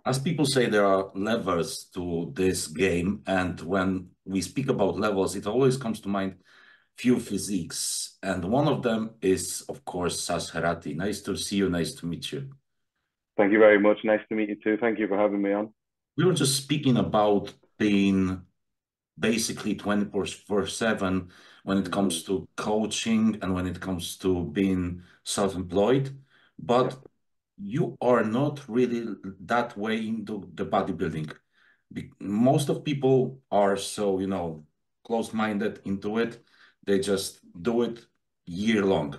As people say, there are levels to this game, and when we speak about levels, it always comes to mind few physiques, and one of them is, of course, Sasan Herati. Nice to see you. Nice to meet you. Thank you very much. Nice to meet you too. Thank you for having me on. We were just speaking about being basically 24/7 when it Hmm. comes to coaching and when it comes to being self-employed, Yeah. but you are not really that way into the bodybuilding. Most of people are so, close-minded into it. They just do it year long.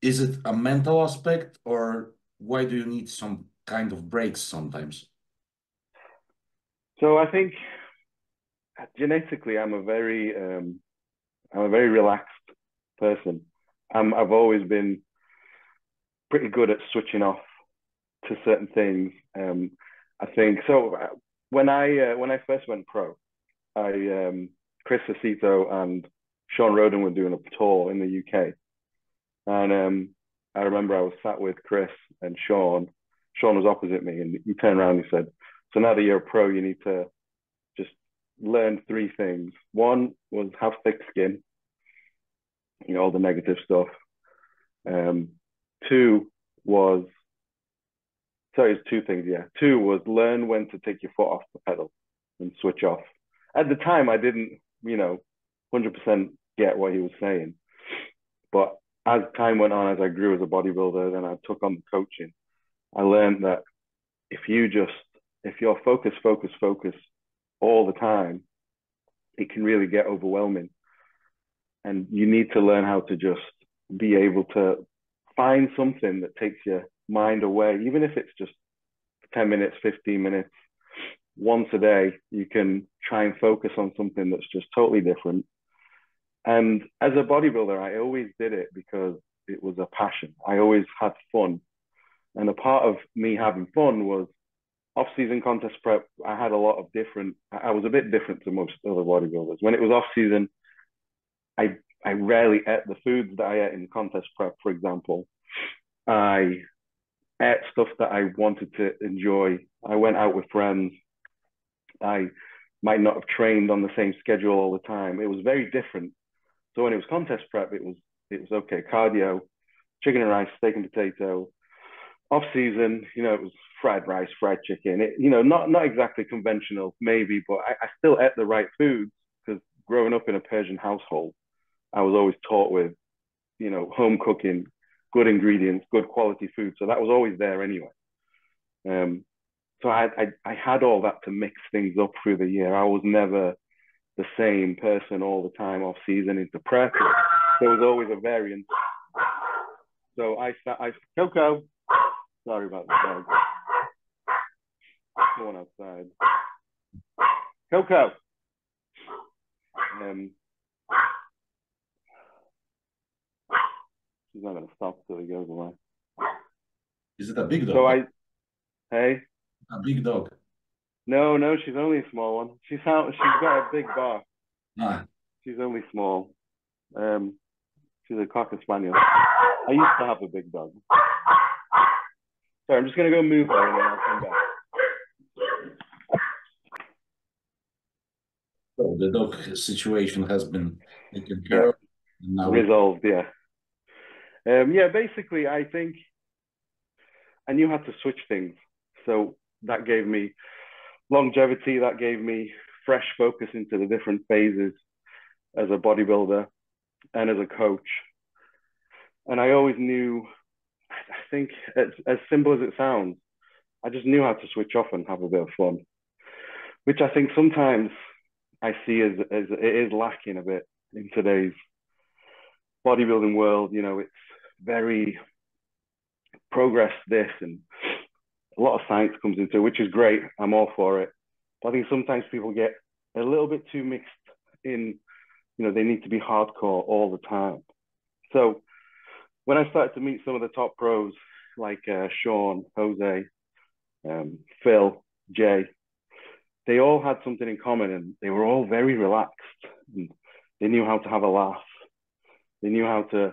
Is it a mental aspect, or why do you need some kind of breaks sometimes? So I think genetically, I'm a very relaxed person. I've always been pretty good at switching off to certain things. I think so. When I first went pro, I Chris Aceto and Sean Roden were doing a tour in the UK, and I remember I was sat with Chris and Sean. Sean was opposite me, and he turned around and he said, "So now that you're a pro, you need to just learn three things. One was have thick skin, all the negative stuff. Um, two was, sorry, it's two things, yeah. Two was learn when to take your foot off the pedal and switch off. At the time, I didn't, 100% get what he was saying. But as time went on, as I grew as a bodybuilder, then I took on the coaching. I learned that if you just, if you're focus all the time, it can really get overwhelming. And you need to learn how to just be able to find something that takes your mind away, even if it's just 10 minutes, 15 minutes, once a day. You can try and focus on something that's just totally different. And as a bodybuilder, I always did it because it was a passion. I always had fun. And a part of me having fun was off-season contest prep. I had a lot of different, I was a bit different to most other bodybuilders. When it was off-season, I I rarely ate the foods that I ate in contest prep, for example. I ate stuff that I wanted to enjoy. I went out with friends. I might not have trained on the same schedule all the time. It was very different. So when it was contest prep, it was okay. Cardio, chicken and rice, steak and potato. Off season, it was fried rice, fried chicken. Not exactly conventional, maybe, but I still ate the right foods because growing up in a Persian household, I was always taught with, home cooking, good ingredients, good quality food. So that was always there anyway. Um, so I had all that to mix things up through the year. I was never the same person all the time off season into prep. There was always a variance. So Coco, sorry about the dog. Going outside. Coco. Um, she's not going to stop till he goes away. Is it a big So dog? hey, A big dog. no, she's only a small one. She's got a big bar. Ah, She's only small. Um, she's a cocker spaniel. I used to have a big dog. Sorry, I'm just gonna go move her and then I'll come back. so the dog situation has been taken care Yeah, of. And now we resolved. Yeah. Yeah. Basically, I think I knew how to switch things, so that gave me longevity. That gave me fresh focus into the different phases as a bodybuilder and as a coach. And I always knew. I think as simple as it sounds, I just knew how to switch off and have a bit of fun, which I think sometimes I see as it is lacking a bit in today's bodybuilding world. It's very progress this and a lot of science comes into it, which is great. I'm all for it. But I think sometimes people get a little bit too mixed in, they need to be hardcore all the time. So when I started to meet some of the top pros like Sean, Jose, Phil, Jay, they all had something in common and they were all very relaxed and they knew how to have a laugh. They knew how to,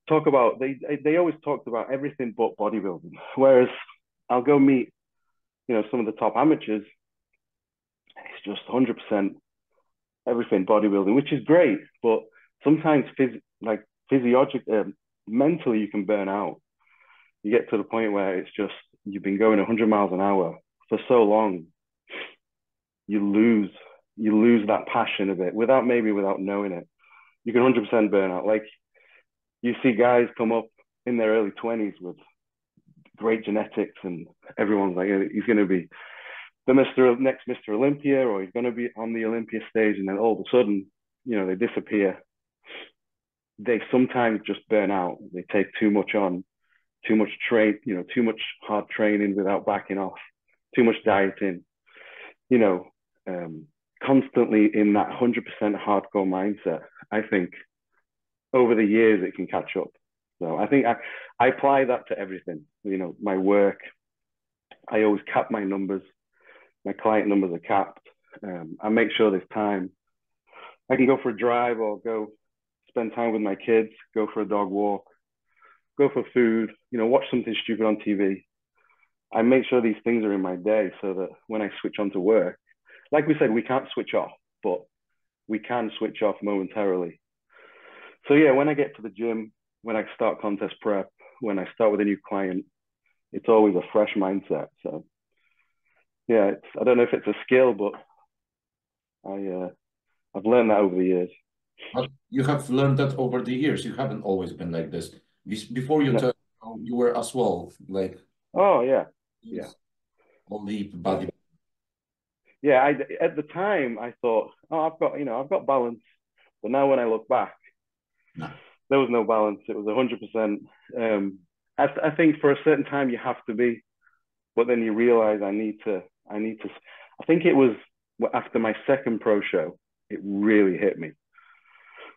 talk about, they always talked about everything but bodybuilding. Whereas I'll go meet, you know, some of the top amateurs, and it's just 100% everything bodybuilding, which is great. But sometimes mentally you can burn out. You get to the point where it's just, you've been going 100 miles an hour for so long, you lose that passion of it without knowing it. You can 100% burn out. Like, you see guys come up in their early 20s with great genetics, and everyone's like, he's going to be the next Mr. Olympia, or he's going to be on the Olympia stage, and then all of a sudden, you know, they disappear. They sometimes just burn out. They take too much on, too much too much hard training without backing off, too much dieting, you know, constantly in that 100% hardcore mindset. I think over the years it can catch up. So I think I apply that to everything. You know, my work, I always cap my numbers. My client numbers are capped. I make sure there's time. I can go for a drive, or go spend time with my kids, go for a dog walk, go for food, you know, watch something stupid on TV. I make sure these things are in my day, so that when I switch on to work, like we said, we can't switch off, but we can switch off momentarily. So yeah, when I get to the gym, when I start contest prep, when I start with a new client, it's always a fresh mindset. So yeah, I don't know if it's a skill, but I've learned that over the years. But you have learned that over the years. You haven't always been like this. Before you turned, you were as well, like, oh yeah, only body. yeah. At the time I thought, oh, I've got balance, but now when I look back, No. there was no balance. It was 100%. I think for a certain time you have to be, but then you realize I need to. I think it was after my second pro show, it really hit me.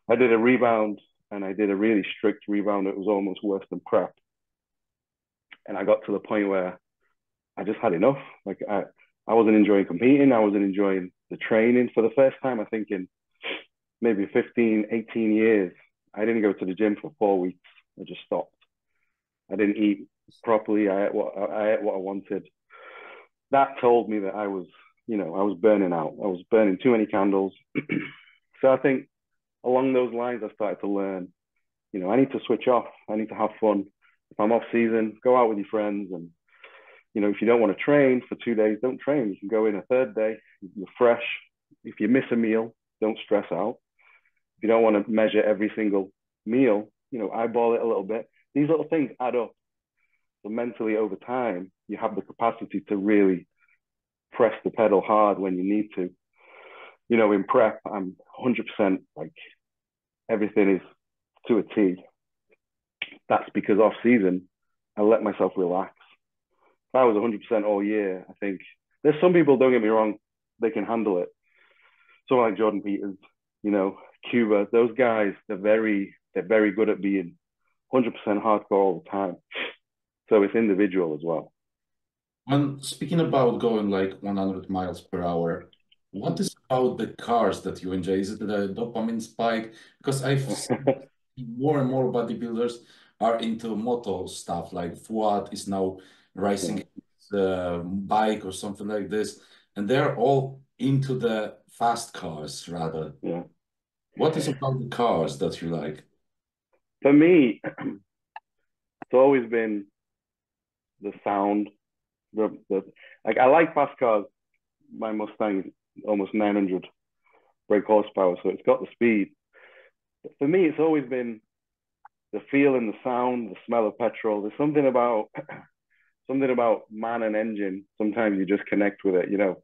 I did a rebound, and I did a really strict rebound. It was almost worse than prep. And I got to the point where I just had enough. Like, I wasn't enjoying competing. I wasn't enjoying the training. For the first time, I think in maybe 15, 18 years, I didn't go to the gym for 4 weeks. I just stopped. I didn't eat properly. I ate what I wanted. That told me that I was burning out. I was burning too many candles. So I think along those lines, I started to learn, you know, I need to switch off. I need to have fun. If I'm off season, go out with your friends. And, you know, if you don't want to train for 2 days, don't train. You can go in a third day, you're fresh. If you miss a meal, don't stress out. If you don't want to measure every single meal, you know, eyeball it a little bit. These little things add up. So mentally, over time, you have the capacity to really press the pedal hard when you need to. You know, in prep, I'm 100% like, everything is to a T. That's because off season, I let myself relax. If I was 100% all year, I think there's some people, don't get me wrong, they can handle it. Someone like Jordan Peters, you know, Cuba, those guys, they're very good at being 100% hardcore all the time. So it's individual as well. When speaking about going like 100 miles per hour, what is about the cars that you enjoy? Is it the dopamine spike? Because I've seen more and more bodybuilders are into moto stuff, like Fuad is now racing his bike or something like this, and they're all into the fast cars rather. Yeah. What is about the cars that you like? For me, it's always been the sound. Like, I like fast cars. My Mustang is almost 900 brake horsepower, so it's got the speed. But for me, it's always been the feel and the sound, the smell of petrol. There's something about man and engine. Sometimes you just connect with it, you know,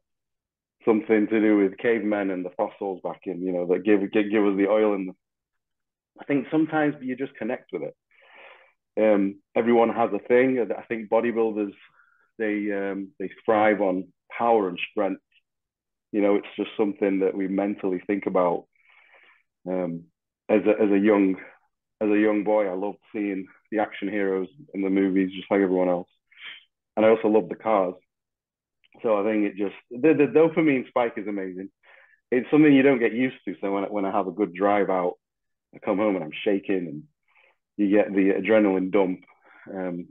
something to do with cavemen and the fossils back in, you know, that give us the oil. And I think sometimes you just connect with it. Everyone has a thing. I think bodybuilders, they thrive on power and strength. You know, it's just something that we mentally think about. As a young boy, I loved seeing the action heroes in the movies, just like everyone else. And I also love the cars. So I think the dopamine spike is amazing. It's something you don't get used to. So when I have a good drive out, I come home and I'm shaking, and you get the adrenaline dump.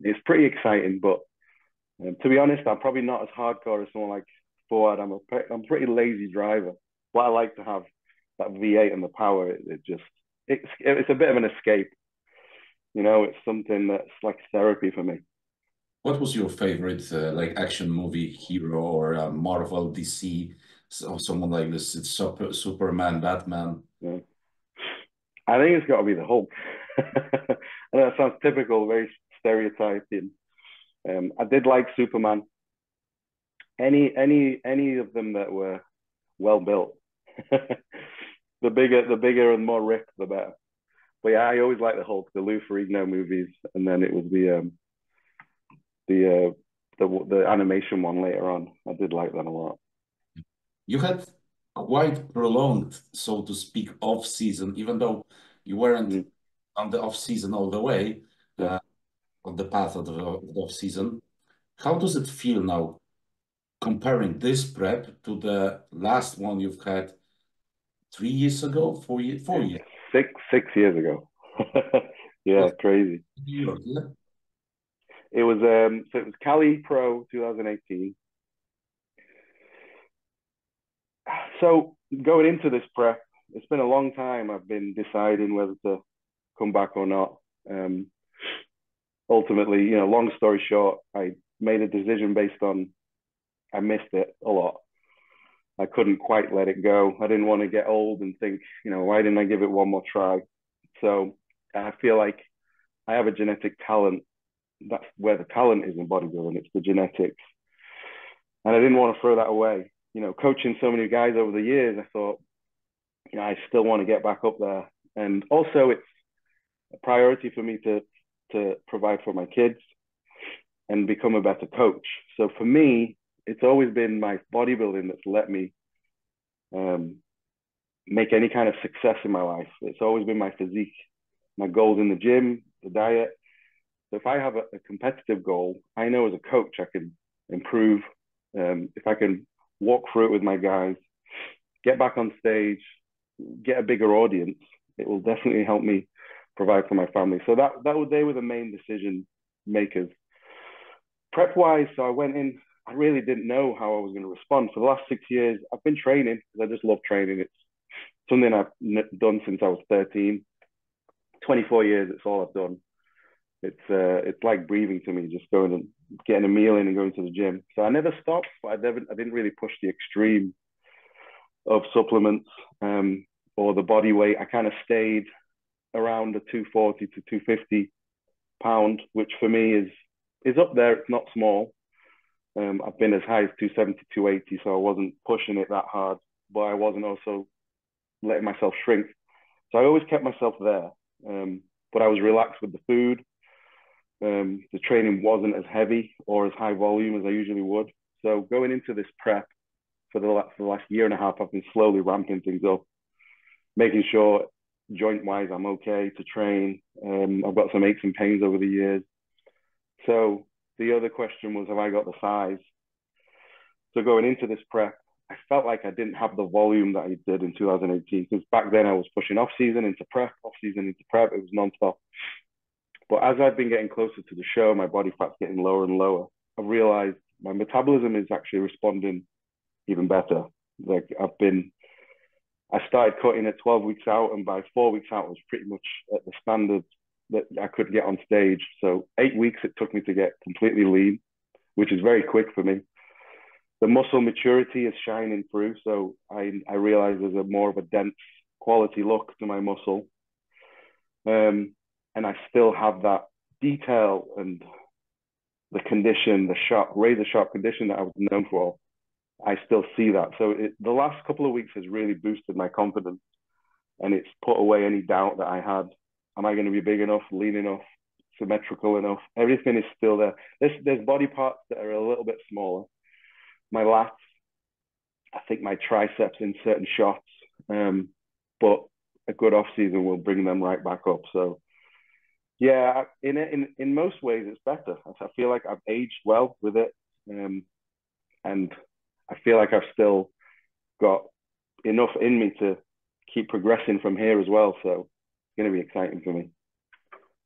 It's pretty exciting, but To be honest, I'm probably not as hardcore as someone like Ford. I'm a pretty lazy driver, but I like to have that V8 and the power. It's a bit of an escape. You know, it's something that's like therapy for me. What was your favorite like action movie hero or Marvel, DC, or someone like this? It's Superman, Batman. Yeah. I think it's got to be the Hulk. I know that sounds typical, very stereotyping. I did like Superman. Any of them that were well built. The bigger and more ripped, the better. But yeah, I always liked the Hulk, the Lou Ferrigno movies, and then it was the animation one later on. I did like that a lot. You had quite prolonged, so to speak, off season, even though you weren't Mm, on the off season all the way, yeah. on the path of the off season. How does it feel now comparing this prep to the last one you've had 3 years ago, 4 years, 4 years? Six years ago. Yeah, Was crazy. New York, yeah? It was Cali Pro 2018. So going into this prep, it's been a long time. I've been deciding whether to come back or not. Um, Ultimately, long story short, I made a decision based on I missed it a lot. I couldn't quite let it go. I didn't want to get old and think, why didn't I give it one more try? So I feel like I have a genetic talent. That's where the talent is in bodybuilding. It's the genetics. And I didn't want to throw that away. Coaching so many guys over the years, I thought, I still want to get back up there. And also it's a priority for me to provide for my kids and become a better coach. So for me, it's always been my bodybuilding that's let me make any kind of success in my life. It's always been my physique, my goals in the gym, the diet. So if I have a competitive goal, I know as a coach I can improve. If I can walk through it with my guys, get back on stage, get a bigger audience, it will definitely help me provide for my family. So they were the main decision makers. Prep wise, so I went in. I really didn't know how I was going to respond. For the last 6 years, I've been training because I just love training. It's something I've done since I was 13. 24 years, it's all I've done. It's like breathing to me, just going and getting a meal in and going to the gym. So I never stopped, but I didn't really push the extreme of supplements or the body weight. I kind of stayed around the 240 to 250 pound, which for me is up there. It's not small. I've been as high as 270, 280, so I wasn't pushing it that hard, but I wasn't also letting myself shrink. So I always kept myself there, but I was relaxed with the food. The training wasn't as heavy or as high volume as I usually would. So going into this prep for the last year and a half, I've been slowly ramping things up, making sure joint-wise I'm okay to train. I've got some aches and pains over the years. So the other question was, have I got the size? So going into this prep, I felt like I didn't have the volume that I did in 2018, because back then I was pushing off season into prep, off season into prep. It was nonstop. But as I've been getting closer to the show, my body fat's getting lower and lower. I've realized my metabolism is actually responding even better. Like I started cutting at 12 weeks out, and by 4 weeks out, I was pretty much at the standard that I could get on stage. So 8 weeks it took me to get completely lean, which is very quick for me. The muscle maturity is shining through. So I realize there's a more of a dense quality look to my muscle. And I still have that detail and the condition, the sharp, razor sharp condition that I was known for. I still see that. So the last couple of weeks has really boosted my confidence, and it's put away any doubt that I had. Am I going to be big enough, lean enough, symmetrical enough? Everything is still there. There's body parts that are a little bit smaller. My lats, I think my triceps in certain shots, but a good off season will bring them right back up. So yeah, in most ways it's better. I feel like I've aged well with it, and I feel like I've still got enough in me to keep progressing from here as well. So it's going to be exciting for me.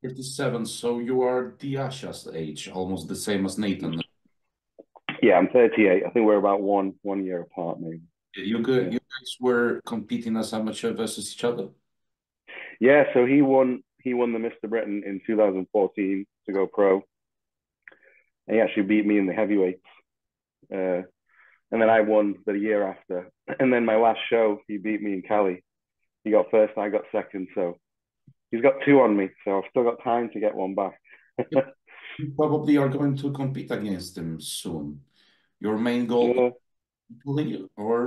37, so you are Diasha's age, almost the same as Nathan. Yeah, I'm 38. I think we're about one year apart, maybe. You guys were competing as amateur versus each other? Yeah, so he won the Mr. Britain in 2014 to go pro. And he actually beat me in the heavyweights. And then I won the year after. And then my last show, he beat me in Cali. He got first, I got second. So he's got two on me. So I've still got time to get one back. You probably are going to compete against him soon. Your main goal, Yeah. Italy, or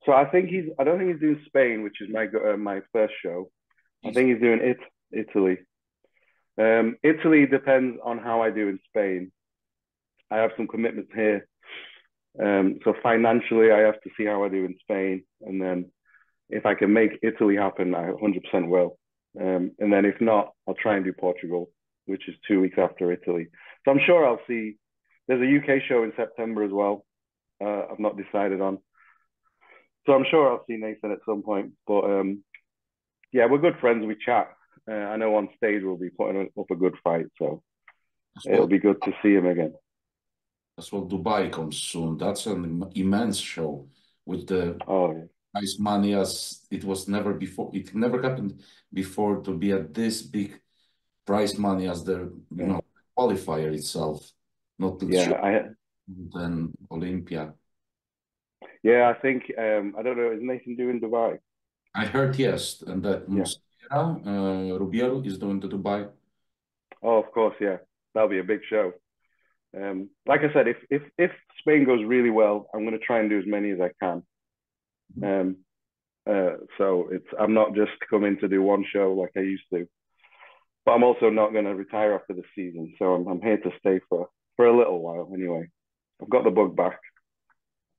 So I don't think he's doing Spain, which is my first show. I think he's doing Italy. Italy depends on how I do in Spain. I have some commitments here. So financially, I have to see how I do in Spain. And then if I can make Italy happen, I 100% will. And then if not, I'll try and do Portugal, which is 2 weeks after Italy. So I'm sure I'll see. There's a UK show in September as well. I've not decided on. So I'm sure I'll see Nathan at some point. But yeah, we're good friends. We chat. I know on stage we'll be putting up a good fight. So it'll be good to see him again. as well, Dubai comes soon. That's an immense show with the prize money as it was never before. It never happened before to be at this big prize money as the qualifier itself, not the show than Olympia. Yeah, I think I don't know. Is Nathan doing Dubai? I heard yes, and that Rubiero is doing the Dubai. Oh, of course, yeah. That'll be a big show. Like I said, if Spain goes really well, I'm going to try and do as many as I can. So I'm not just coming to do one show like I used to, but I'm also not going to retire after the season. So I'm here to stay for a little while anyway. I've got the bug back.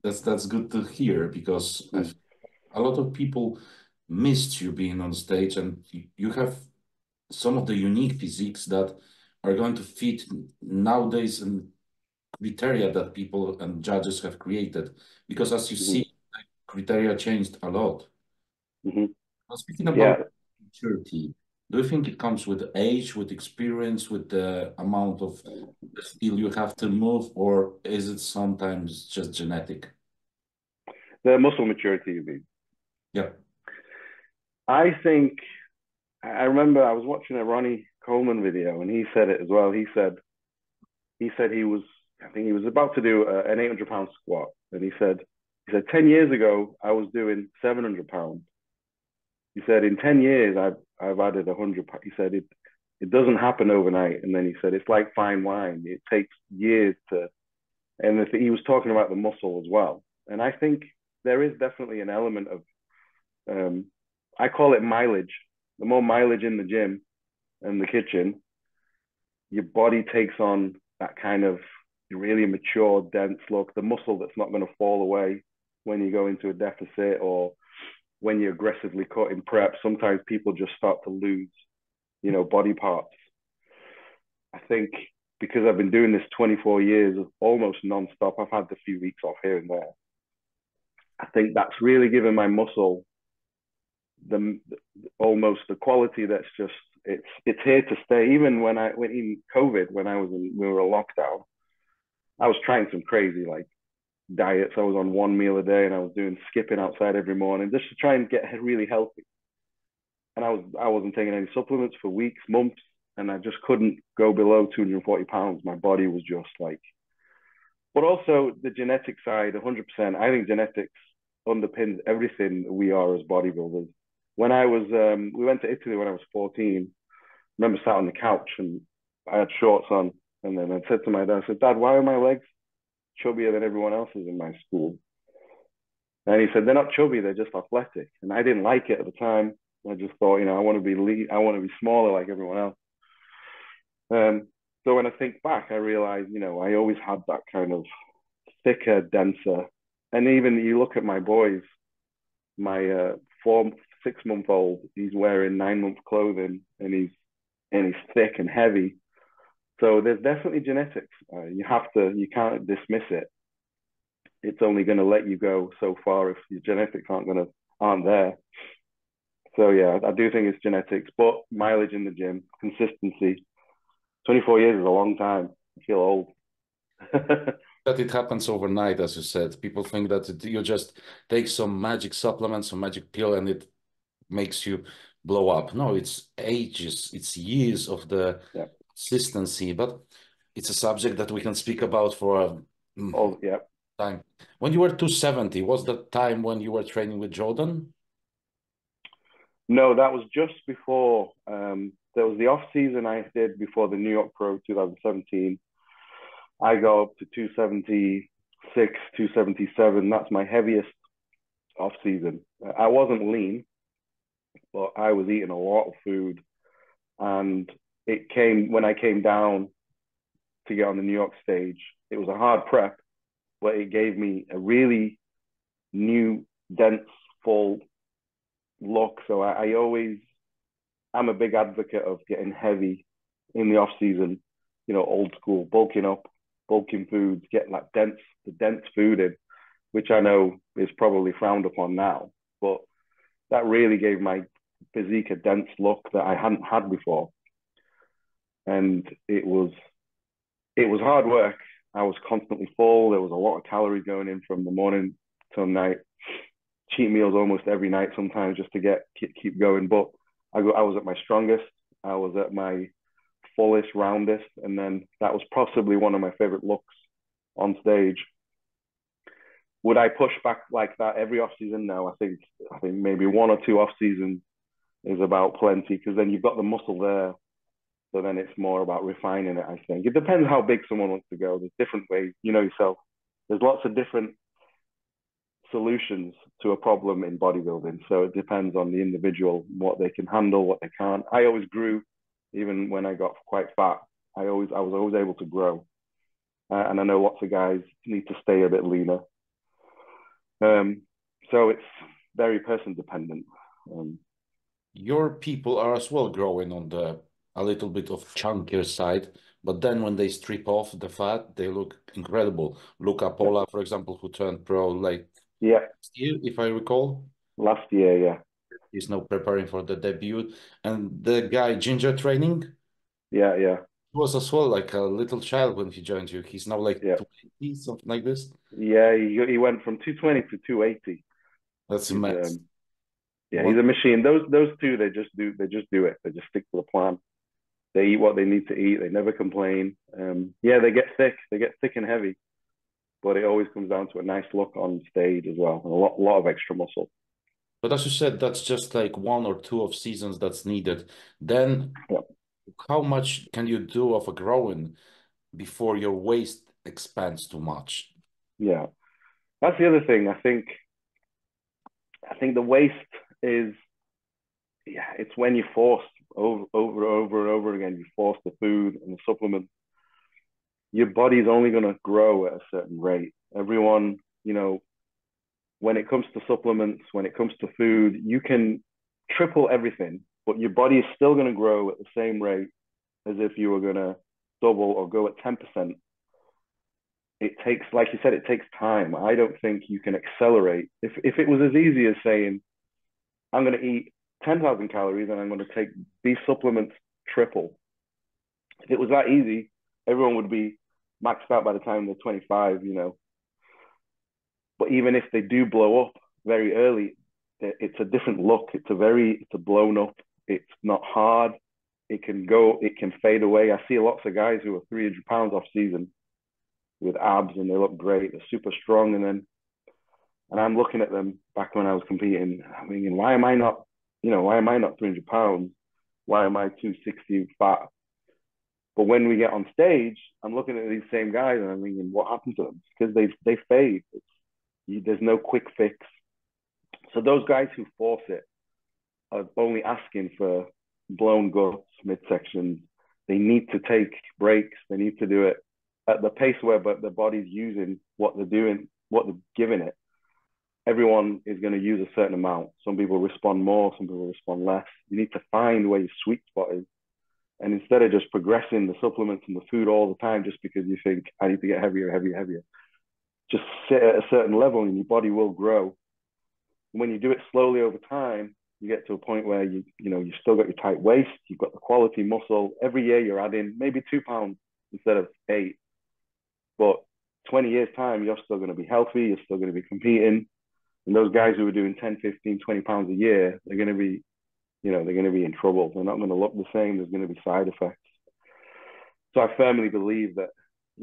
That's good to hear because a lot of people missed you being on stage, and you have some of the unique physiques that are going to fit nowadays and criteria that people and judges have created. Because as you see, criteria changed a lot. Speaking about maturity, do you think it comes with age, with experience, with the amount of skill you have to move, or is it sometimes just genetic? The muscle maturity, you mean? Yeah. I think I remember I was watching a Ronnie Coleman video and he said it as well. He said he was I think he was about to do an 800-pound squat, and he said 10 years ago I was doing 700 pounds. He said in 10 years I've added 100. He said it doesn't happen overnight, and then he said it's like fine wine. It takes years to. And he was talking about the muscle as well, and I think there is definitely an element of I call it mileage. The more mileage in the gym and the kitchen, your body takes on that kind of really mature, dense look, the muscle that's not going to fall away when you go into a deficit or when you aggressively cut in prep. Sometimes people just start to lose, body parts. I think because I've been doing this 24 years almost nonstop, I've had a few weeks off here and there. I think that's really given my muscle almost the quality that's just it's here to stay. Even when in COVID, when we were in lockdown, I was trying some crazy like diets. I was on one meal a day and I was doing skipping outside every morning just to try and get really healthy. And I wasn't taking any supplements for weeks, months, and I just couldn't go below 240 pounds. My body was just like, but also the genetic side, 100%. I think genetics underpins everything we are as bodybuilders. When I was, we went to Italy when I was 14. I remember sat on the couch and I had shorts on. And then I said to my dad, I said, Dad, why are my legs chubbier than everyone else's in my school? And he said, they're not chubby, they're just athletic. And I didn't like it at the time. I just thought, I want to be I want to be smaller like everyone else. So when I think back, I realized, I always had that kind of thicker, denser. And even you look at my boys, my 6-month-old, he's wearing 9-month clothing and he's thick and heavy. So there's definitely genetics. You can't dismiss it. It's only going to let you go so far if your genetics aren't there. So yeah, I do think it's genetics, but mileage in the gym, consistency. 24 years is a long time. I feel old. that it happens overnight, as you said. People think that you just take some magic supplement, some magic pill, and it makes you blow up. No, it's ages, it's years of the Yeah. consistency, but it's a subject that we can speak about for a Oh, yeah. time. When you were 270, was that time when you were training with Jordan? No, that was just before. There was the off season I did before the New York Pro 2017. I go up to 276, 277. That's my heaviest off season. I wasn't lean, but I was eating a lot of food. And it came when I came down to get on the New York stage. It was a hard prep, but it gave me a really new, dense, full look. So I'm a big advocate of getting heavy in the off season, old school, bulking up, bulking foods, getting the dense food in, which I know is probably frowned upon now, but that really gave my physique a dense look that I hadn't had before. And it was hard work. I was constantly full. There was a lot of calories going in from the morning till night. Cheat meals almost every night, sometimes just to keep going. But I was at my strongest. I was at my fullest, roundest, and then that was possibly one of my favorite looks on stage. Would I push back like that every off season? No, I think maybe one or two off seasons is about plenty, because then you've got the muscle there. So then it's more about refining it, I think. It depends how big someone wants to go. There's different ways, yourself. There's lots of different solutions to a problem in bodybuilding. So it depends on the individual, what they can handle, what they can't. I always grew, even when I got quite fat. I was always able to grow. And I know lots of guys need to stay a bit leaner. So it's very person dependent. Your people are as well growing on the a little bit of chunkier side, but then when they strip off the fat, they look incredible. Luca Yeah. Pola, for example, who turned pro like Yeah. last year, if I recall. Last year, yeah. He's now preparing for the debut. And the guy, Ginger Training, Yeah, yeah. was as well like a little child when he joined you. He's now like Yeah. 20, something like this. Yeah, he went from 220 to 280. That's He's immense. yeah, What he's a machine. Those two, they just do it. They just stick to the plan. They eat what they need to eat. They never complain. Yeah, they get thick. They get thick and heavy, but it always comes down to a nice look on stage as well, and a lot of extra muscle. But as you said, that's just like one or two of seasons that's needed. Then Yeah, how much can you do of a growing before your waist expands too much? yeah. That's the other thing. I think the waste is, yeah, it's when you force over again. You force the food and the supplement. Your body's only going to grow at a certain rate. Everyone, when it comes to supplements, when it comes to food, you can triple everything, but your body is still going to grow at the same rate as if you were going to double or go at 10%. It takes, like you said, it takes time. I don't think you can accelerate. If it was as easy as saying, I'm going to eat 10,000 calories and I'm going to take these supplements triple. If it was that easy, everyone would be maxed out by the time they're 25. But even if they do blow up very early, it's a different look. It's a blown up. It's not hard. It can fade away. I see lots of guys who are 300 pounds off season with abs and they look great. They're super strong. And I'm looking at them back when I was competing. I'm thinking, why am I not 300 pounds? Why am I 260 fat? But when we get on stage, I'm looking at these same guys and I'm thinking, what happened to them? Because they fade. There's no quick fix. So those guys who force it are only asking for blown guts, midsection. They need to take breaks. They need to do it at the pace where the body's using what they're doing, what they're giving it. Everyone is going to use a certain amount. Some people respond more, some people respond less. You need to find where your sweet spot is. And instead of just progressing the supplements and the food all the time, just because you think I need to get heavier, heavier, just sit at a certain level and your body will grow. When you do it slowly over time, you get to a point where you've still got your tight waist, you've got the quality muscle. Every year you're adding maybe 2 pounds instead of 8, but 20 years time, you're still going to be healthy, you're still going to be competing. And those guys who are doing 10, 15, 20 pounds a year, they're going to be, they're going to be in trouble. They're not going to look the same. There's going to be side effects. So I firmly believe that,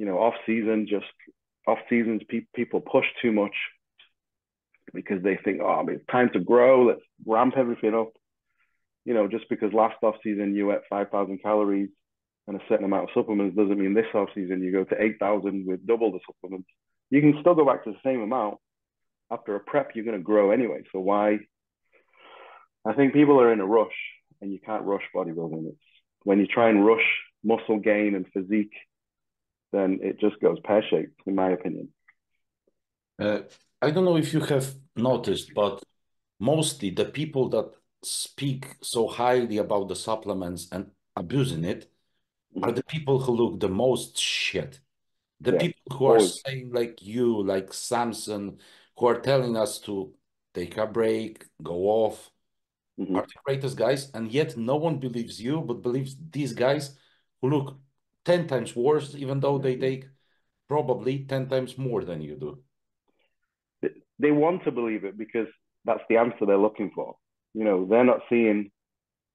off seasons, people push too much because they think, oh, it's time to grow. Let's ramp everything up. Just because last off season you ate 5,000 calories and a certain amount of supplements doesn't mean this off season you go to 8,000 with double the supplements. You can still go back to the same amount. After a prep, you're going to grow anyway. So why? I think people are in a rush, and you can't rush bodybuilding. It's when you try and rush muscle gain and physique, then it just goes pear-shaped, in my opinion. I don't know if you have noticed, but mostly the people that speak so highly about the supplements and abusing it are the people who look the most shit. The people who are saying like you, like Samson, who are telling us to take a break, go off, are the greatest guys, and yet no one believes you, but believes these guys who look 10 times worse, even though they take probably 10 times more than you do. They want to believe it because that's the answer they're looking for. They're not seeing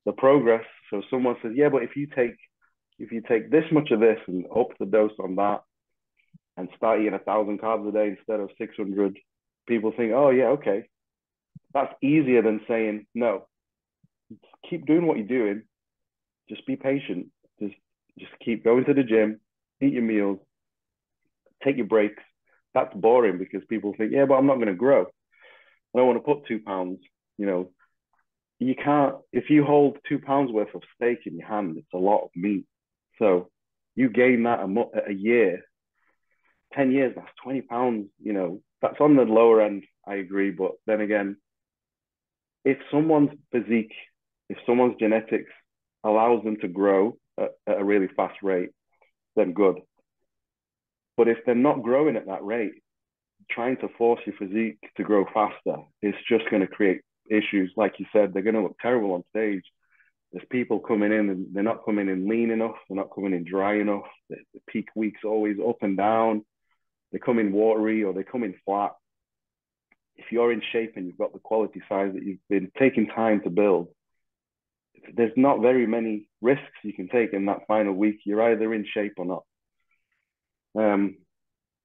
the progress. So someone says, yeah, but if you take this much of this and up the dose on that and start eating 1,000 carbs a day instead of 600, people think, oh yeah, okay. That's easier than saying, no, keep doing what you're doing. Just be patient. Just keep going to the gym, eat your meals, take your breaks. That's boring because people think, yeah, but I'm not going to grow. I don't want to put 2 pounds. You can't, if you hold 2 pounds worth of steak in your hand, it's a lot of meat. So you gain that a year, 10 years, that's 20 pounds, that's on the lower end, I agree. But then again, if someone's physique, if someone's genetics allows them to grow at a really fast rate, then good. But if they're not growing at that rate, trying to force your physique to grow faster is just going to create issues. Like you said, they're going to look terrible on stage. There's people coming in and they're not coming in lean enough. They're not coming in dry enough. The peak week's always up and down. They come in watery or they come in flat. If you're in shape and you've got the quality size that you've been taking time to build, there's not very many risks you can take in that final week. You're either in shape or not.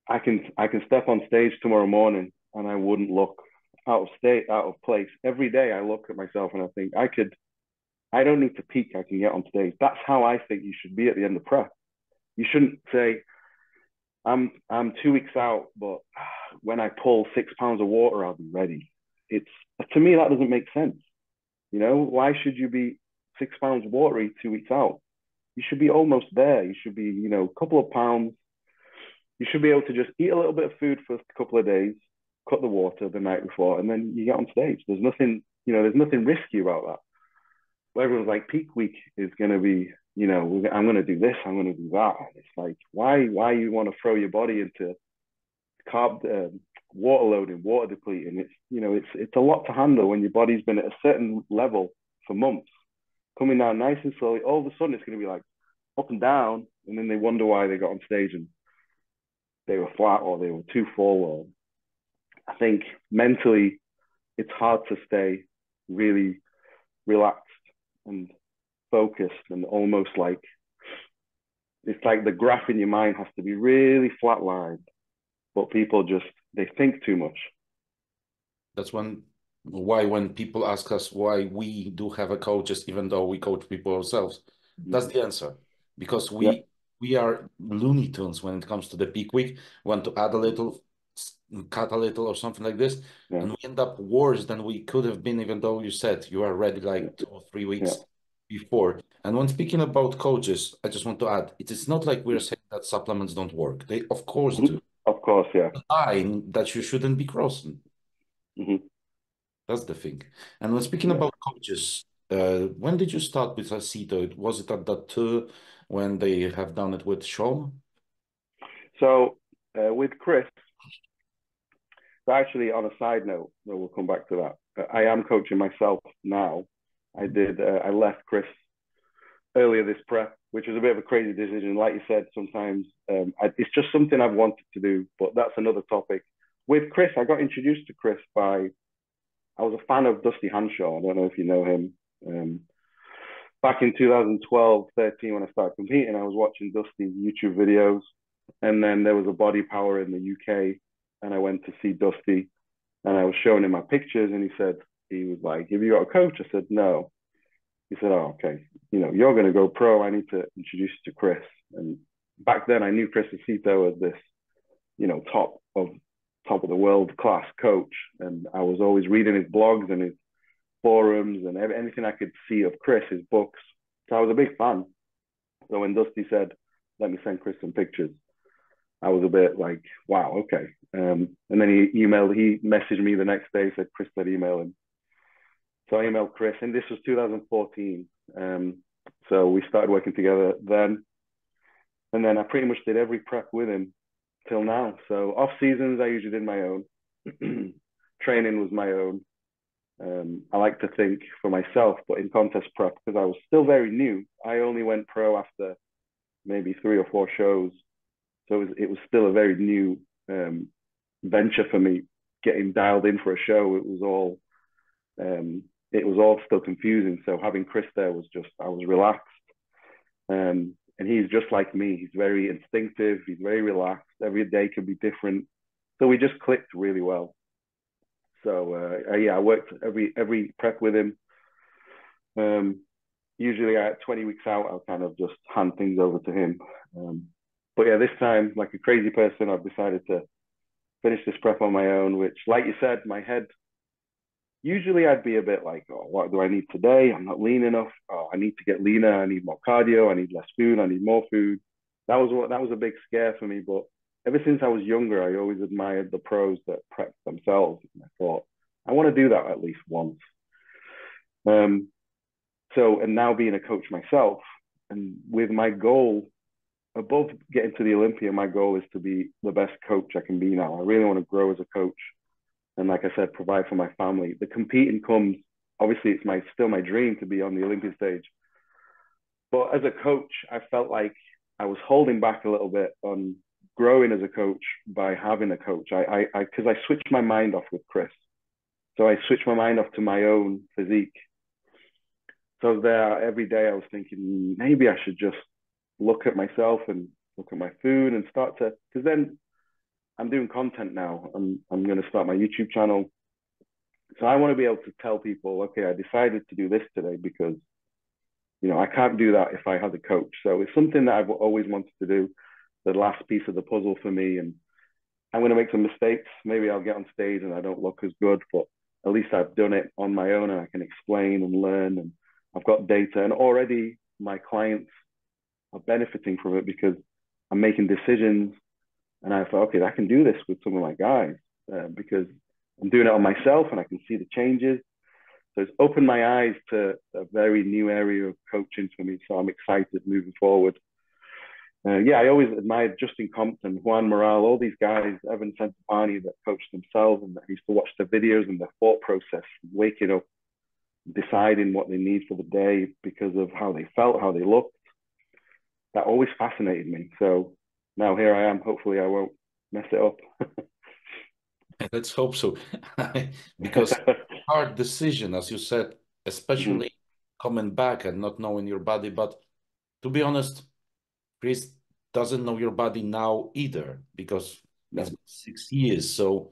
I can step on stage tomorrow morning and I wouldn't look out of place. Every day I look at myself and I think I don't need to peak. I can get on stage. That's how I think you should be at the end of prep. You shouldn't say, I'm 2 weeks out, but when I pull 6 pounds of water, I'll be ready. To me, that doesn't make sense. Why should you be 6 pounds watery 2 weeks out? You should be almost there. You should be, a couple of pounds. You should be able to just eat a little bit of food for a couple of days, cut the water the night before, and then you get on stage. There's nothing risky about that. But everyone's like, peak week is going to be, I'm going to do this, I'm going to do that. And it's like, why you want to throw your body into carb, water loading, water depleting? It's a lot to handle when your body's been at a certain level for months, coming down nice and slowly. All of a sudden, it's going to be like up and down, and then they wonder why they got on stage and they were flat or they were too full. Or I think mentally, it's hard to stay really relaxed and focused, and almost like it's like the graph in your mind has to be really flatlined, but people they think too much. That's why when people ask us why we do have a coaches, even though we coach people ourselves, that's the answer. Because we are Looney Tunes when it comes to the peak week. We want to add a little, cut a little or something like this. And we end up worse than we could have been, even though you said you are ready like 2 or 3 weeks before. And when speaking about coaches, I just want to add, it is not like we're saying that supplements don't work. They, of course, do. Of course, yeah. The line that you shouldn't be crossing. That's the thing. And when speaking about coaches, when did you start with Aceto? Was it at that when they have done it with Sean? So with Chris, so actually on a side note, we'll come back to that. I am coaching myself now. I left Chris earlier this prep which was a bit of a crazy decision. Like you said, sometimes it's just something I've wanted to do, but that's another topic. With Chris, I got introduced to Chris by, I was a fan of Dusty Hanshaw. I don't know if you know him. Back in 2012, 13, when I started competing, I was watching Dusty's YouTube videos. And then there was a Body Power in the UK, and I went to see Dusty, and I was showing him my pictures, and he was like, have you got a coach? I said, no. He said, oh, okay, you're going to go pro. I need to introduce you to Chris. And back then I knew Chris Aceto as this, top of the world class coach. And I was always reading his blogs and his forums and anything I could see of Chris, his books. So I was a big fan. So when Dusty said, let me send Chris some pictures, I was a bit like, wow, okay. And then he messaged me the next day, said Chris said email him. So I emailed Chris, and this was 2014. So we started working together then. And then I pretty much did every prep with him till now. So off seasons, I usually did my own. Training was my own. I like to think for myself, but in contest prep, because I was still very new, I only went pro after maybe 3 or 4 shows. So it was still a very new venture for me, getting dialed in for a show. It was all still confusing. So having Chris there was just, I was relaxed. And he's just like me. He's very instinctive. He's very relaxed. Every day can be different. So we just clicked really well. So yeah, I worked every prep with him. Usually at 20 weeks out, I'll kind of just hand things over to him. But yeah, this time, like a crazy person, I've decided to finish this prep on my own, which, like you said, my head, usually I'd be a bit like, oh, what do I need today? I'm not lean enough. Oh, I need to get leaner. I need more cardio. I need less food. I need more food. That was a big scare for me. But ever since I was younger, I always admired the pros that prep themselves. And I thought, I want to do that at least once. And now being a coach myself, and with my goal, above getting to the Olympia, my goal is to be the best coach I can be now. I really want to grow as a coach. And like I said, provide for my family. The competing comes, obviously it's still my dream to be on the Olympic stage. But as a coach, I felt like I was holding back a little bit on growing as a coach by having a coach. Because I switched my mind off with Chris. So I switched my mind off to my own physique. So there every day I was thinking, maybe I should just look at myself and look at my food and start to, because then I'm doing content now. I'm going to start my YouTube channel. So I want to be able to tell people, okay, I decided to do this today because, I can't do that if I had a coach. So it's something that I've always wanted to do, the last piece of the puzzle for me. And I'm going to make some mistakes. Maybe I'll get on stage and I don't look as good, but at least I've done it on my own and I can explain and learn. And I've got data, and already my clients are benefiting from it because I'm making decisions. And I thought, okay, I can do this with some of my guys because I'm doing it on myself and I can see the changes. So it's opened my eyes to a very new area of coaching for me. So I'm excited moving forward. Yeah, I always admired Justin Compton, Juan Morale, all these guys, Evan Centopani that coached themselves, and I used to watch their videos and their thought process, waking up, deciding what they need for the day because of how they felt, how they looked. That always fascinated me. So now here I am. Hopefully I won't mess it up. Let's hope so. Because hard decision, as you said, especially coming back and not knowing your body. But to be honest, Chris doesn't know your body now either because it's been 6 years. So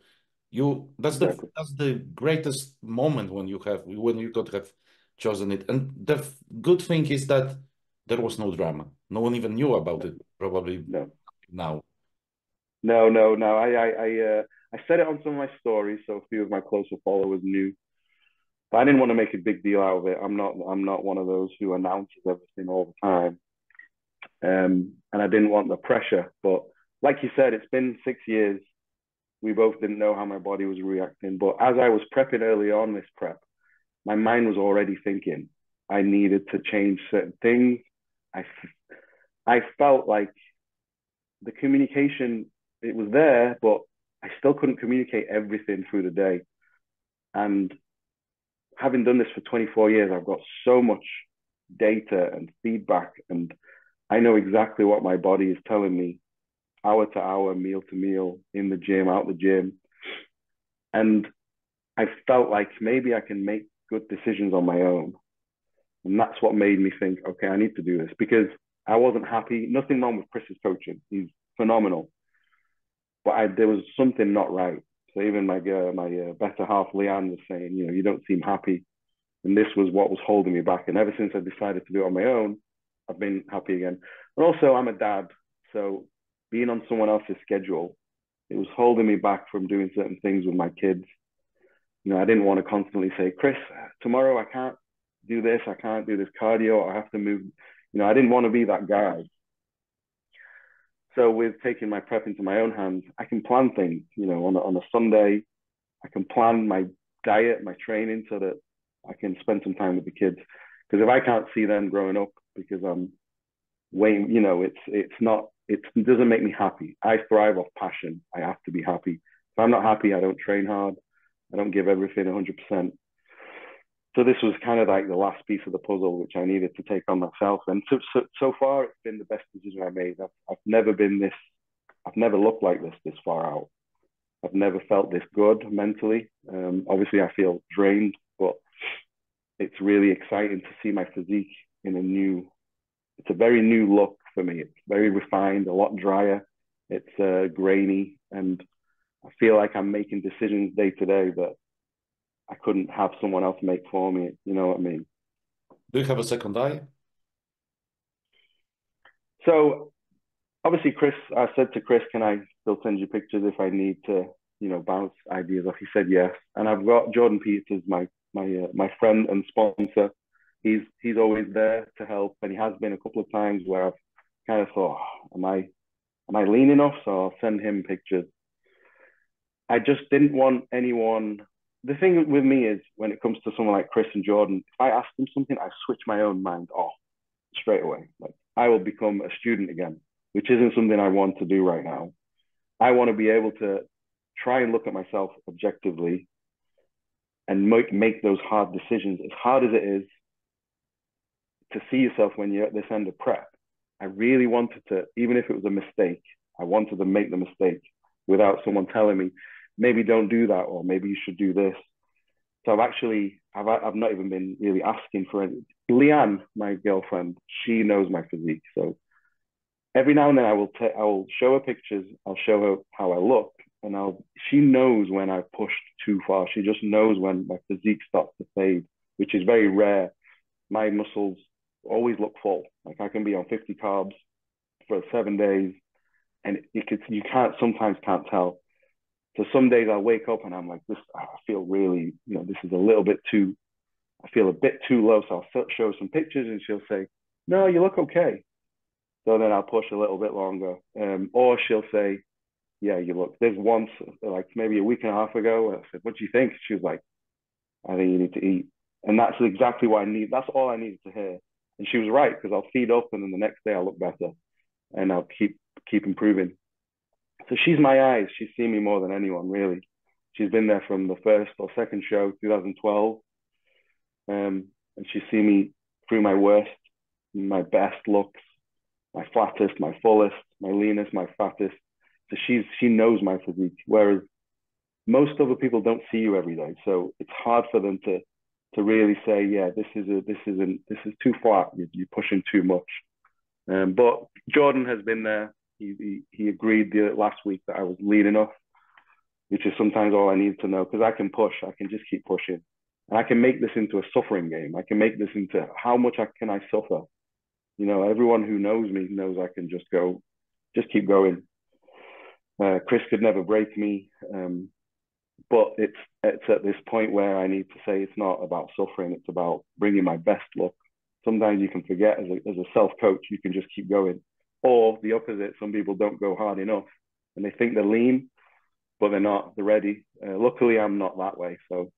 that's the greatest moment when you could have chosen it. And the good thing is that there was no drama. No one even knew about it probably now. No. I said it on some of my stories, so a few of my closer followers knew. But I didn't want to make a big deal out of it. I'm not one of those who announces everything all the time. And I didn't want the pressure. But like you said, it's been 6 years. We both didn't know how my body was reacting. But as I was prepping early on this prep, my mind was already thinking I needed to change certain things. I felt like the communication, it was there, but I still couldn't communicate everything through the day. And having done this for 24 years, I've got so much data and feedback, and I know exactly what my body is telling me, hour to hour, meal to meal, in the gym, out the gym. And I felt like maybe I can make good decisions on my own. And that's what made me think, okay, I need to do this, because I wasn't happy. Nothing wrong with Chris's coaching. He's phenomenal. But there was something not right. So even my better half, Leanne, was saying, you don't seem happy. And this was what was holding me back. And ever since I decided to do it on my own, I've been happy again. And also, I'm a dad. So being on someone else's schedule, it was holding me back from doing certain things with my kids. I didn't want to constantly say, Chris, tomorrow I can't do this. I can't do this cardio. I have to move. I didn't want to be that guy. So with taking my prep into my own hands, I can plan things, on a Sunday. I can plan my diet, my training, so that I can spend some time with the kids. Because if I can't see them growing up because I'm waiting, it doesn't make me happy. I thrive off passion. I have to be happy. If I'm not happy, I don't train hard. I don't give everything 100%. So this was kind of like the last piece of the puzzle, which I needed to take on myself. And so far, it's been the best decision I made. I've never looked like this far out. I've never felt this good mentally. Obviously, I feel drained, but it's really exciting to see my physique it's a very new look for me. It's very refined, a lot drier. It's grainy, and I feel like I'm making decisions day to day that I couldn't have someone else make for me. You know what I mean? Do you have a second eye? So obviously, I said to Chris, can I still send you pictures if I need to, bounce ideas off? He said yes. And I've got Jordan Peters, my friend and sponsor. He's always there to help, and he has been a couple of times where I've kind of thought, am I lean enough? So I'll send him pictures. I just didn't want anyone. The thing with me is, when it comes to someone like Chris and Jordan, if I ask them something, I switch my own mind off straight away. Like, I will become a student again, which isn't something I want to do right now. I want to be able to try and look at myself objectively and make those hard decisions. As hard as it is to see yourself when you're at this end of prep, I really wanted to, even if it was a mistake, I wanted to make the mistake without someone telling me, maybe don't do that, or maybe you should do this. So I've not even been really asking for it. Leanne, my girlfriend, she knows my physique. So every now and then I will show her pictures. I'll show her how I look, and she knows when I've pushed too far. She just knows when my physique starts to fade, which is very rare. My muscles always look full. Like, I can be on 50 carbs for 7 days, and you sometimes can't tell. So some days I'll wake up and I'm like, I feel really, this is I feel a bit too low. So I'll show some pictures and she'll say, no, you look okay. So then I'll push a little bit longer. Or she'll say, yeah, you look. There's once, like maybe a week and a half ago, I said, what do you think? She was like, I think you need to eat. And that's exactly what I need. That's all I needed to hear. And she was right, because I'll feed up and then the next day I'll look better and I'll keep improving. So she's my eyes. She's seen me more than anyone, really. She's been there from the first or second show, 2012. And she's seen me through my worst, my best looks, my flattest, my fullest, my leanest, my fattest. So she knows my physique, whereas most other people don't see you every day. So it's hard for them to really say, yeah, this is too flat. You're pushing too much. But Jordan has been there. He agreed last week that I was lean enough, which is sometimes all I need to know, because I can push. I can just keep pushing, and I can make this into a suffering game. I can make this into how much can I suffer. Everyone who knows me knows I can just keep going. Chris could never break me, but it's at this point where I need to say it's not about suffering. It's about bringing my best look. Sometimes you can forget, as a self-coach, you can just keep going. Or the opposite, some people don't go hard enough and they think they're lean, but they're not, they're ready. Luckily, I'm not that way. So,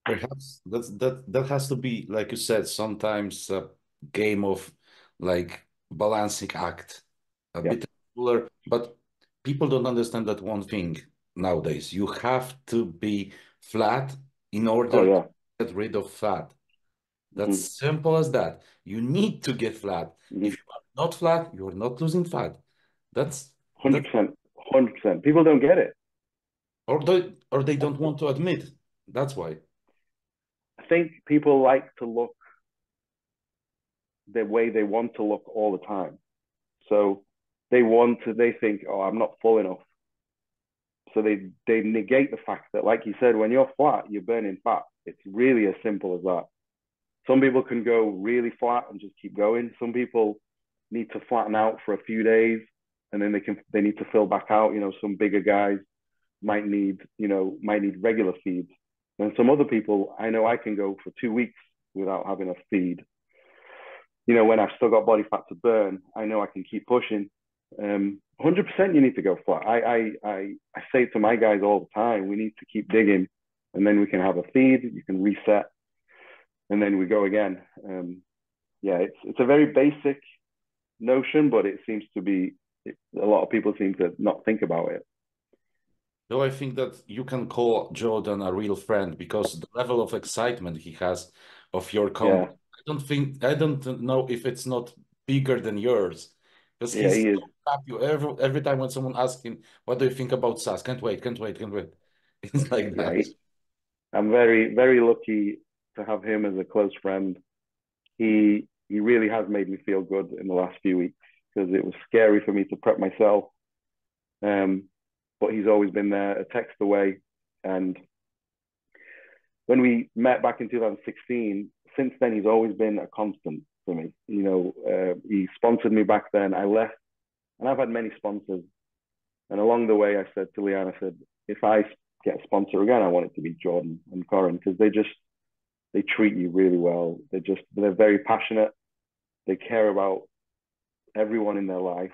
Perhaps that has to be, like you said, sometimes a game of like balancing act, a bit cooler, but people don't understand that one thing nowadays. You have to be flat in order to get rid of fat. That's simple as that. You need to get flat. If you are not flat, you're not losing fat. That's that, 100%, 100%. People don't get it. or they don't want to admit. That's why. I think people like to look the way they want to look all the time. So they think, oh, I'm not full enough. So they negate the fact that, like you said, when you're flat, you're burning fat. It's really as simple as that. Some people can go really flat and just keep going. Some people need to flatten out for a few days and then they need to fill back out. You know, some bigger guys might need regular feeds. And some other people, I know I can go for 2 weeks without having a feed. You know, when I've still got body fat to burn, I know I can keep pushing. 100% you need to go flat. I say to my guys all the time, we need to keep digging and then we can have a feed, you can reset, and then we go again. Yeah, it's a very basic notion, but it seems to be, a lot of people seem to not think about it. Though I think that you can call Jordan a real friend because the level of excitement he has of your Yeah, content, I don't know if it's not bigger than yours. Because yeah, he's he is. so happy every time when someone asks him, what do you think about SAS? Can't wait, can't wait, can't wait. It's like Yeah, that. I'm very, very lucky to have him as a close friend. He really has made me feel good in the last few weeks because it was scary for me to prep myself. Um, but he's always been there, a text away. And when we met back in 2016, since then he's always been a constant for me. You know, he sponsored me back then. I left, and I've had many sponsors. And along the way, I said to Leanne, I said, if I get a sponsor again, I want it to be Jordan and Corin because they treat you really well. They're very passionate. They care about everyone in their life.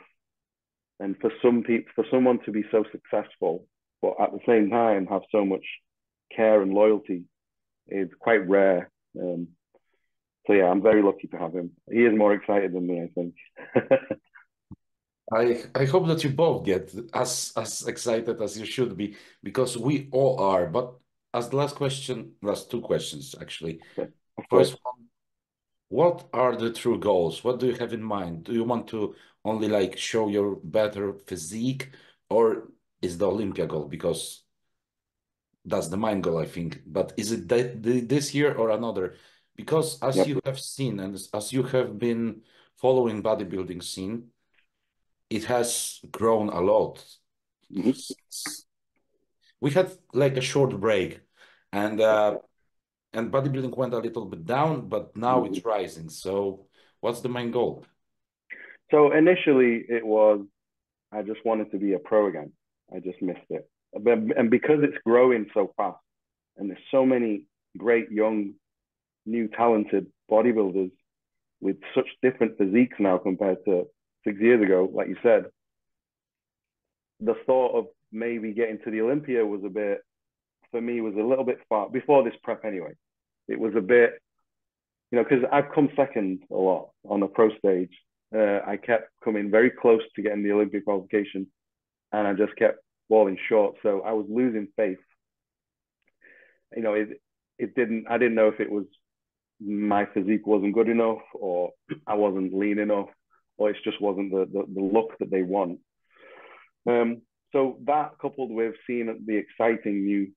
And for some people, for someone to be so successful, but at the same time have so much care and loyalty is quite rare. So yeah, I'm very lucky to have him. He is more excited than me, I think. I hope that you both get as excited as you should be because we all are. But as the last question, last two questions actually. Of course. First one, what are the true goals? What do you have in mind? Do you want to only like show your better physique, or is the Olympia goal? Because that's the main goal, I think. But is it this year or another? Because as Yep. you have seen and as you have been following bodybuilding scene, it has grown a lot. Mm-hmm. We had like a short break, and bodybuilding went a little bit down, but now Mm-hmm. it's rising. So, what's the main goal? So initially it was, I just wanted to be a pro again. I just missed it. And because it's growing so fast and there's so many great young, new talented bodybuilders with such different physiques now compared to 6 years ago, like you said, the thought of maybe getting to the Olympia was a bit, for me, was a little bit far before this prep anyway. It was a bit, you know, because I've come second a lot on the pro stage. I kept coming very close to getting the Olympic qualification and I just kept falling short. So I was losing faith. You know, I didn't know if it was my physique wasn't good enough or I wasn't lean enough or it just wasn't the look that they want. So that coupled with seeing the exciting new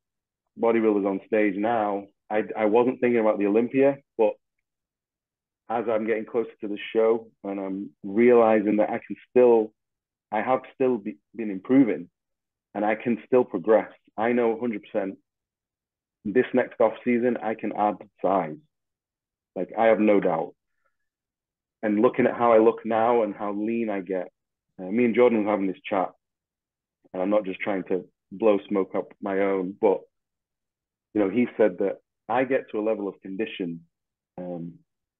bodybuilders on stage now, I wasn't thinking about the Olympia, but as I'm getting closer to the show and I'm realizing that I have still been improving and I can still progress. I know 100% this next off season, I can add size. Like I have no doubt. And looking at how I look now and how lean I get, me and Jordan were having this chat, and I'm not just trying to blow smoke up my own, but you know, he said that I get to a level of condition.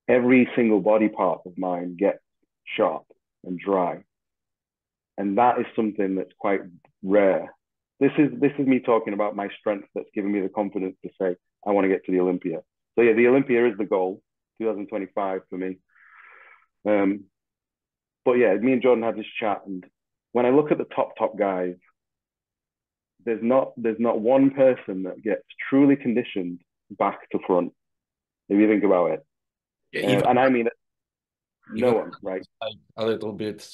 Every single body part of mine gets sharp and dry, and that is something that's quite rare. This is me talking about my strength that's given me the confidence to say I want to get to the Olympia. So yeah, the Olympia is the goal, 2025 for me. But yeah, me and Jordan had this chat, and when I look at the top guys, there's not one person that gets truly conditioned back to front. If you think about it, Yeah, even And I mean, no even one, right? like a little bit.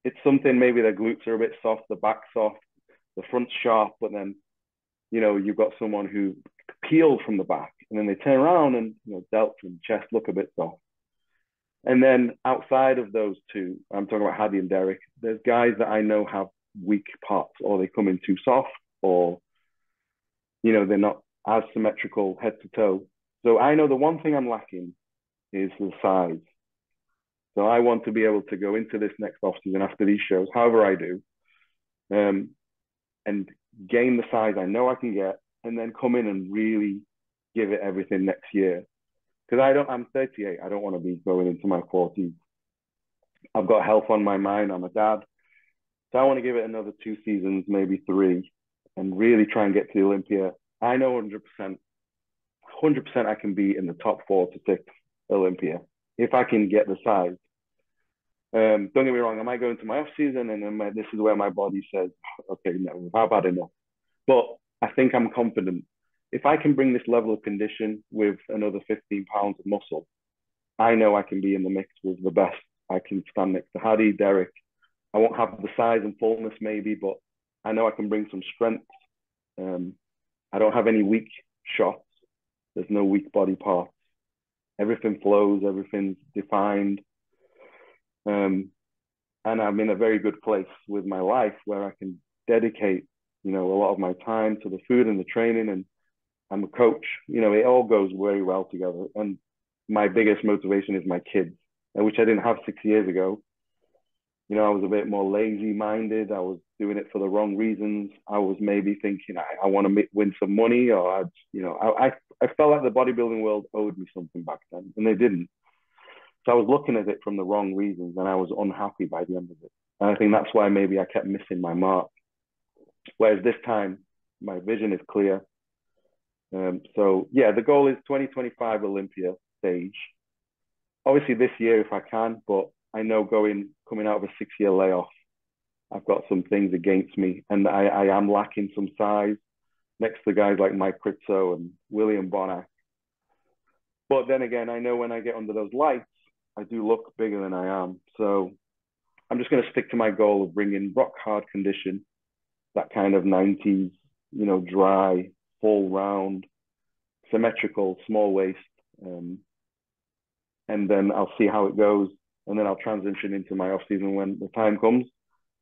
It's something, maybe their glutes are a bit soft, the back soft, the front's sharp, but then, you've got someone who peeled from the back and then they turn around and, delts and chest look a bit soft. And then outside of those two, I'm talking about Hadi and Derek, there's guys that I know have weak parts, or they come in too soft, or, they're not as symmetrical head to toe. So I know the one thing I'm lacking is the size. So I want to be able to go into this next off season after these shows, however I do, and gain the size I know I can get, and then come in and really give it everything next year. Because I'm 38. I don't want to be going into my 40s. I've got health on my mind. I'm a dad. So I want to give it another 2 seasons, maybe 3, and really try and get to the Olympia. I know 100%, 100% I can be in the top 4 to 6 Olympia if I can get the size. Don't get me wrong, I might go into my off season and then this is where my body says, okay, no, I've had enough. But I think I'm confident. If I can bring this level of condition with another 15 pounds of muscle, I know I can be in the mix with the best. I can stand next to Hadi, Derek. I won't have the size and fullness maybe, but I know I can bring some strength. I don't have any weak shots. There's no weak body parts. Everything flows, everything's defined. And I'm in a very good place with my life where I can dedicate, a lot of my time to the food and the training, and I'm a coach. It all goes very well together. And my biggest motivation is my kids, which I didn't have 6 years ago. I was a bit more lazy-minded. I was doing it for the wrong reasons. I was maybe thinking I want to win some money, or I felt like the bodybuilding world owed me something back then, and they didn't. So I was looking at it from the wrong reasons, and I was unhappy by the end of it. And I think that's why maybe I kept missing my mark. Whereas this time, my vision is clear. So yeah, the goal is 2025 Olympia stage. Obviously this year if I can, but I know coming out of a 6-year layoff, I've got some things against me, and I am lacking some size next to guys like Mike Critzo and William Bonac. But then again, I know when I get under those lights, I do look bigger than I am. So I'm just going to stick to my goal of bringing rock hard condition, that kind of 90s, dry, full round, symmetrical, small waist. And then I'll see how it goes. And then I'll transition into my off season when the time comes,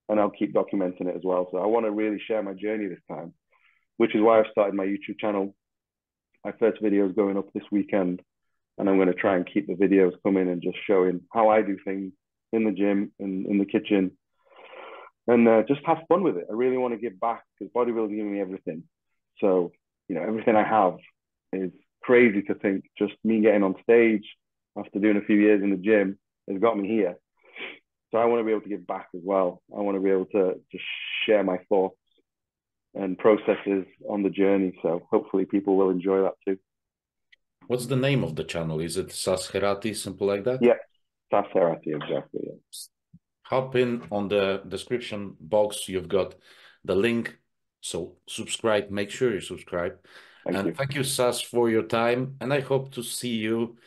and I'll keep documenting it as well. So I want to really share my journey this time, which is why I've started my YouTube channel. My first video is going up this weekend, and I'm going to try and keep the videos coming and just showing how I do things in the gym, in the kitchen, and just have fun with it. I really want to give back because bodybuilding gave me everything. So, everything I have is crazy to think just me getting on stage after doing a few years in the gym has got me here. So I want to be able to give back as well. I want to be able to just share my thoughts and processes on the journey. So hopefully people will enjoy that too. What's the name of the channel? Is it Sasan Herati, simple like that? Yeah, Sasan Herati, exactly. Yeah. Hop in on the description box. You've got the link. So subscribe. Make sure you subscribe. Thank you. Thank you, Sas, for your time. And I hope to see you.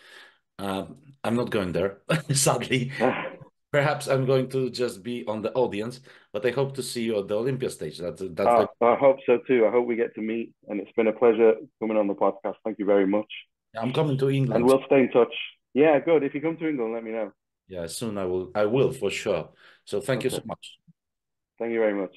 I'm not going there, sadly. Perhaps I'm going to just be on the audience, but I hope to see you at the Olympia stage. I hope so too. I hope we get to meet, and it's been a pleasure coming on the podcast. Thank you very much. I'm coming to England. And we'll stay in touch. Yeah, good. If you come to England, let me know. Yeah, soon I will for sure. So thank you so much. Thank you very much.